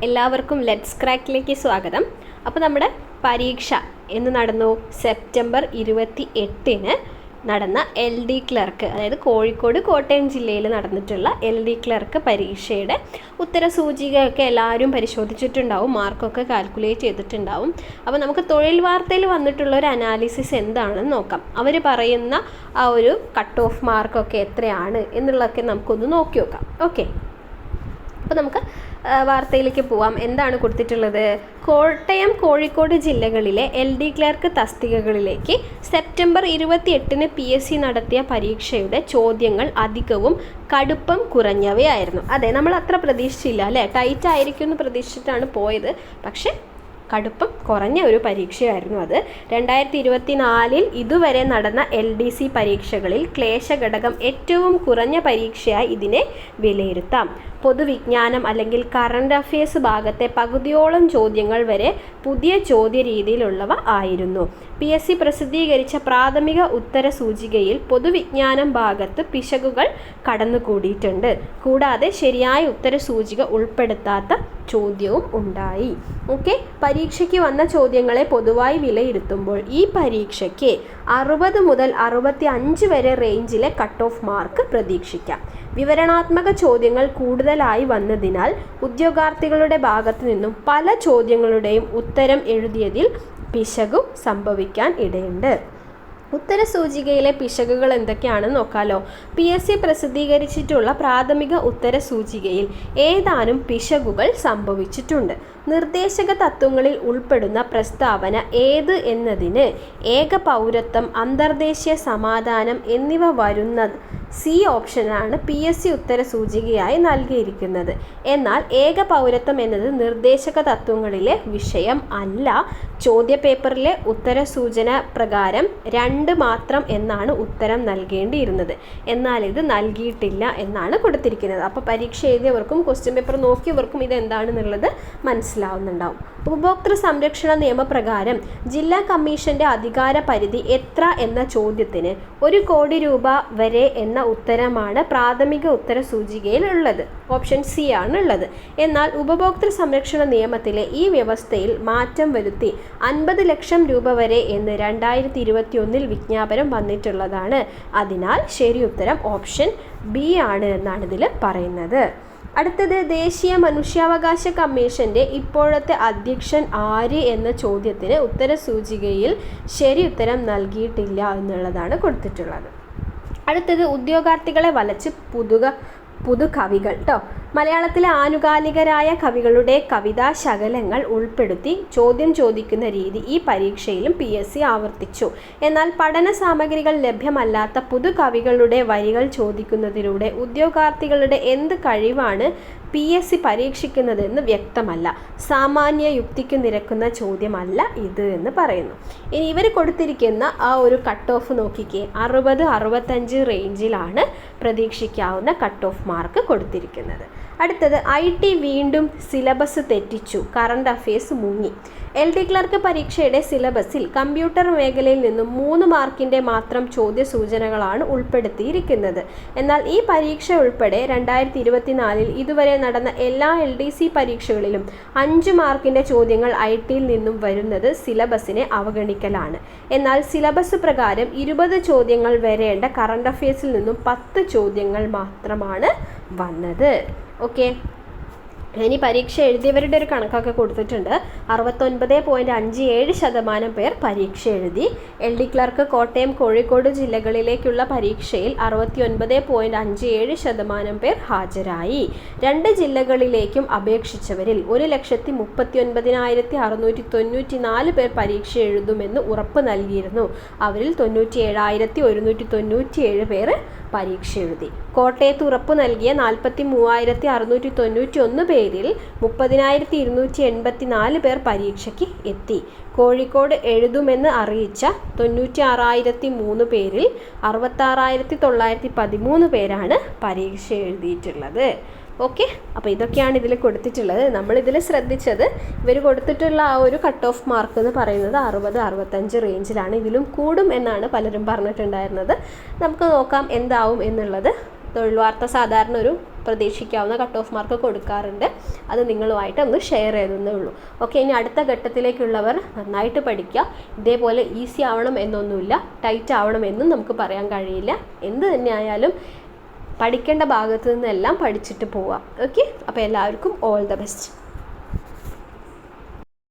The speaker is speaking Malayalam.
എല്ലാവർക്കും ലെറ്റ്സ് ക്രാക്കിലേക്ക് സ്വാഗതം. അപ്പോൾ നമ്മുടെ പരീക്ഷ എന്ന് നടന്നു സെപ്റ്റംബർ 28 നടന്ന LD ക്ലർക്ക്, അതായത് കോഴിക്കോട് കോട്ടയം ജില്ലയിൽ നടന്നിട്ടുള്ള LD ക്ലർക്ക് പരീക്ഷയുടെ ഉത്തരസൂചികയൊക്കെ എല്ലാവരും പരിശോധിച്ചിട്ടുണ്ടാവും, മാർക്കൊക്കെ കാൽക്കുലേറ്റ് ചെയ്തിട്ടുണ്ടാവും. അപ്പോൾ നമുക്ക് തൊഴിൽ വാർത്തയിൽ വന്നിട്ടുള്ള ഒരു അനാലിസിസ് എന്താണെന്ന് നോക്കാം. അവർ പറയുന്ന ആ ഒരു കട്ട് ഓഫ് മാർക്കൊക്കെ എത്രയാണ് എന്നുള്ളതൊക്കെ നമുക്കൊന്ന് നോക്കി നോക്കാം. ഓക്കെ, അപ്പോൾ നമുക്ക് വാർത്തയിലേക്ക് പോവാം. എന്താണ് കൊടുത്തിട്ടുള്ളത്? കോട്ടയം കോഴിക്കോട് ജില്ലകളിലെ LD ക്ലർക്ക് തസ്തികകളിലേക്ക് സെപ്റ്റംബർ 28 PSC നടത്തിയ പരീക്ഷയുടെ ചോദ്യങ്ങൾ അധികവും കടുപ്പം കുറഞ്ഞവയായിരുന്നു. അതെ, നമ്മൾ അത്ര പ്രതീക്ഷിച്ചില്ല അല്ലേ, ടൈറ്റ് ആയിരിക്കും എന്ന് പ്രതീക്ഷിച്ചിട്ടാണ് പോയത്. പക്ഷേ കടുപ്പം കുറഞ്ഞ ഒരു പരീക്ഷയായിരുന്നു അത്. 2024 ഇതുവരെ നടന്ന LDC പരീക്ഷകളിൽ ക്ലേശഘടകം ഏറ്റവും കുറഞ്ഞ പരീക്ഷയായി ഇതിനെ വിലയിരുത്താം. പൊതുവിജ്ഞാനം അല്ലെങ്കിൽ കറണ്ട് അഫയേഴ്സ് ഭാഗത്തെ പകുതിയോളം ചോദ്യങ്ങൾ വരെ പുതിയ ചോദ്യ രീതിയിലുള്ളവ ആയിരുന്നു. PSC പ്രസിദ്ധീകരിച്ച പ്രാഥമിക ഉത്തര സൂചികയിൽ പൊതുവിജ്ഞാനം ഭാഗത്ത് പിശകുകൾ കടന്നുകൂടിയിട്ടുണ്ട്. കൂടാതെ ശരിയായ ഉത്തര സൂചിക ഉൾപ്പെടുത്താത്ത ചോദ്യവും ഉണ്ടായി. ഓക്കെ, പരീക്ഷയ്ക്ക് വന്ന ചോദ്യങ്ങളെ പൊതുവായി വിലയിരുത്തുമ്പോൾ ഈ പരീക്ഷയ്ക്ക് 60 മുതൽ 65 വരെ റേഞ്ചിലെ കട്ട് ഓഫ് മാർക്ക് പ്രതീക്ഷിക്കാം. വിവരണാത്മക ചോദ്യങ്ങൾ കൂടുതലായി വന്നതിനാൽ ഉദ്യോഗാർത്ഥികളുടെ ഭാഗത്തു നിന്നും പല ചോദ്യങ്ങളുടെയും ഉത്തരം എഴുതിയതിൽ പിശകു സംഭവിക്കാൻ ഇടയുണ്ട്. ഉത്തരസൂചികയിലെ പിശകുകൾ എന്തൊക്കെയാണെന്ന് നോക്കാലോ. PSC പ്രസിദ്ധീകരിച്ചിട്ടുള്ള പ്രാഥമിക ഉത്തരസൂചികയിൽ ഏതാനും പിശകുകൾ സംഭവിച്ചിട്ടുണ്ട്. നിർദ്ദേശക തത്വങ്ങളിൽ ഉൾപ്പെടുന്ന പ്രസ്താവന ഏത് എന്നതിന് ഏക പൗരത്വം, അന്തർദേശീയ സമാധാനം എന്നിവ വരുന്ന C ഓപ്ഷനാണ് PSC ഉത്തരസൂചികയായി നൽകിയിരിക്കുന്നത്. എന്നാൽ ഏക പൗരത്വം എന്നത് നിർദ്ദേശക തത്വങ്ങളിലെ വിഷയം അല്ല. ചോദ്യപേപ്പറിലെ ഉത്തരസൂചന പ്രകാരം 2 മാത്രം എന്നാണ് ഉത്തരം നൽകേണ്ടിയിരുന്നത്. എന്നാൽ ഇത് നൽകിയിട്ടില്ല എന്നാണ് കൊടുത്തിരിക്കുന്നത്. അപ്പോൾ പരീക്ഷ എഴുതിയവർക്കും ക്വസ്റ്റ്യൻ പേപ്പർ നോക്കിയവർക്കും ഇതെന്താണെന്നുള്ളത് മനസ്സിലാവുന്നുണ്ടാവും. ഉപഭോക്തൃ സംരക്ഷണ നിയമപ്രകാരം ജില്ലാ കമ്മീഷന്റെ അധികാര പരിധി എത്ര എന്ന ചോദ്യത്തിന് 1 കോടി രൂപ വരെ എന്ന ഉത്തരമാണ് പ്രാഥമിക ഉത്തര സൂചികയിൽ ഉള്ളത്. ഓപ്ഷൻ C ആണ് ഉള്ളത്. എന്നാൽ ഉപഭോക്തൃ സംരക്ഷണ നിയമത്തിലെ ഈ വ്യവസ്ഥയിൽ മാറ്റം വരുത്തി 50 ലക്ഷം രൂപ വരെ എന്ന് 2021 വിജ്ഞാപനം വന്നിട്ടുള്ളതാണ്. അതിനാൽ ശരി ഉത്തരം ഓപ്ഷൻ B ആണ് എന്നാണ് ഇതിൽ പറയുന്നത്. അടുത്തത്, ദേശീയ മനുഷ്യാവകാശ കമ്മീഷന്റെ ഇപ്പോഴത്തെ അധ്യക്ഷൻ ആര് എന്ന ചോദ്യത്തിന് ഉത്തരസൂചികയിൽ ശരി ഉത്തരം നൽകിയിട്ടില്ല എന്നുള്ളതാണ് കൊടുത്തിട്ടുള്ളത്. അടുത്തത്, ഉദ്യോഗാർത്ഥികളെ വലച്ച് പുതുകവികൾ കേട്ടോ. മലയാളത്തിലെ ആനുകാലികരായ കവികളുടെ കവിതാ ശകലങ്ങൾ ഉൾപ്പെടുത്തി ചോദ്യം ചോദിക്കുന്ന രീതി ഈ പരീക്ഷയിലും PSC ആവർത്തിച്ചു. എന്നാൽ പഠന സാമഗ്രികൾ ലഭ്യമല്ലാത്ത പുതുകവികളുടെ വരികൾ ചോദിക്കുന്നതിലൂടെ ഉദ്യോഗാർത്ഥികളുടെ എന്ത് കഴിവാണ് PSC പരീക്ഷിക്കുന്നതെന്ന് വ്യക്തമല്ല. സാമാന്യ യുക്തിക്ക് നിരക്കുന്ന ചോദ്യമല്ല ഇത് എന്ന് പറയുന്നു. ഇനി ഇവർ കൊടുത്തിരിക്കുന്ന ആ ഒരു കട്ട് ഓഫ് നോക്കിക്കേ, 60-65 റേഞ്ചിലാണ് പ്രതീക്ഷിക്കാവുന്ന കട്ട് ഓഫ് മാർക്ക് കൊടുത്തിരിക്കുന്നത്. അടുത്തത്, IT വീണ്ടും സിലബസ് തെറ്റിച്ചു, കറണ്ട് അഫയേഴ്സ് മുങ്ങി. LD ക്ലർക്ക് പരീക്ഷയുടെ സിലബസിൽ കമ്പ്യൂട്ടർ മേഖലയിൽ നിന്നും 3 മാർക്കിൻ്റെ മാത്രം ചോദ്യ സൂചനകളാണ് ഉൾപ്പെടുത്തിയിരിക്കുന്നത്. എന്നാൽ ഈ പരീക്ഷ ഉൾപ്പെടെ 2024 ഇതുവരെ നടന്ന എല്ലാ LDC പരീക്ഷകളിലും 5 മാർക്കിൻ്റെ ചോദ്യങ്ങൾ IT-യിൽ നിന്നും വരുന്നത് സിലബസിനെ അവഗണിക്കലാണ്. എന്നാൽ സിലബസ് പ്രകാരം 20 ചോദ്യങ്ങൾ വരേണ്ട കറണ്ട് അഫയേഴ്സിൽ നിന്നും 10 ചോദ്യങ്ങൾ മാത്രമാണ് വന്നത്. ഓക്കെ, ഇനി പരീക്ഷ എഴുതിയവരുടെ ഒരു കണക്കൊക്കെ കൊടുത്തിട്ടുണ്ട്. 69.57% പേർ പരീക്ഷ എഴുതി. LD ക്ലർക്ക് കോട്ടയം കോഴിക്കോട് ജില്ലകളിലേക്കുള്ള പരീക്ഷയിൽ 69.57% പേർ ഹാജരായി. 2 ജില്ലകളിലേക്കും അപേക്ഷിച്ചവരിൽ 1,69,694 പേർ പരീക്ഷ എഴുതുമെന്ന് ഉറപ്പ് നൽകിയിരുന്നു. അവരിൽ 97,197 പേർ പരീക്ഷ എഴുതി. കോട്ടയത്ത് ഉറപ്പ് നൽകിയ 43,691 പേരിൽ 30,284 പേർ പരീക്ഷയ്ക്ക് എത്തി. കോഴിക്കോട് എഴുതുമെന്ന് അറിയിച്ച 96,003 പേരിൽ 66,913 പേരാണ് പരീക്ഷ എഴുതിയിട്ടുള്ളത്. ഓക്കെ, അപ്പോൾ ഇതൊക്കെയാണ് ഇതിൽ കൊടുത്തിട്ടുള്ളത്. നമ്മളിതിൽ ശ്രദ്ധിച്ചത് ഇവർ കൊടുത്തിട്ടുള്ള ആ ഒരു കട്ട് ഓഫ് മാർക്ക് എന്ന് പറയുന്നത് 60-65 റേഞ്ചിലാണ്. ഇതിലും കൂടും എന്നാണ് പലരും പറഞ്ഞിട്ടുണ്ടായിരുന്നത്. നമുക്ക് നോക്കാം എന്താവും എന്നുള്ളത്. തൊഴിൽ വാർത്ത സാധാരണ ഒരു പ്രതീക്ഷിക്കാവുന്ന കട്ട് ഓഫ് മാർക്ക് കൊടുക്കാറുണ്ട്. അത് നിങ്ങളുമായിട്ട് ഒന്ന് ഷെയർ ചെയ്തേ ഉള്ളൂ. ഓക്കെ, ഇനി അടുത്ത ഘട്ടത്തിലേക്കുള്ളവർ നന്നായിട്ട് പഠിക്കുക. ഇതേപോലെ ഈസി ആവണം എന്നൊന്നുമില്ല, ടൈറ്റ് ആവണം എന്നും നമുക്ക് പറയാൻ കഴിയില്ല. എന്ത് തന്നെ ആയാലും പഠിക്കേണ്ട ഭാഗത്ത് നിന്നെല്ലാം പഠിച്ചിട്ട് പോവാം. ഓക്കെ, അപ്പോൾ എല്ലാവർക്കും ഓൾ ദ ബെസ്റ്റ്.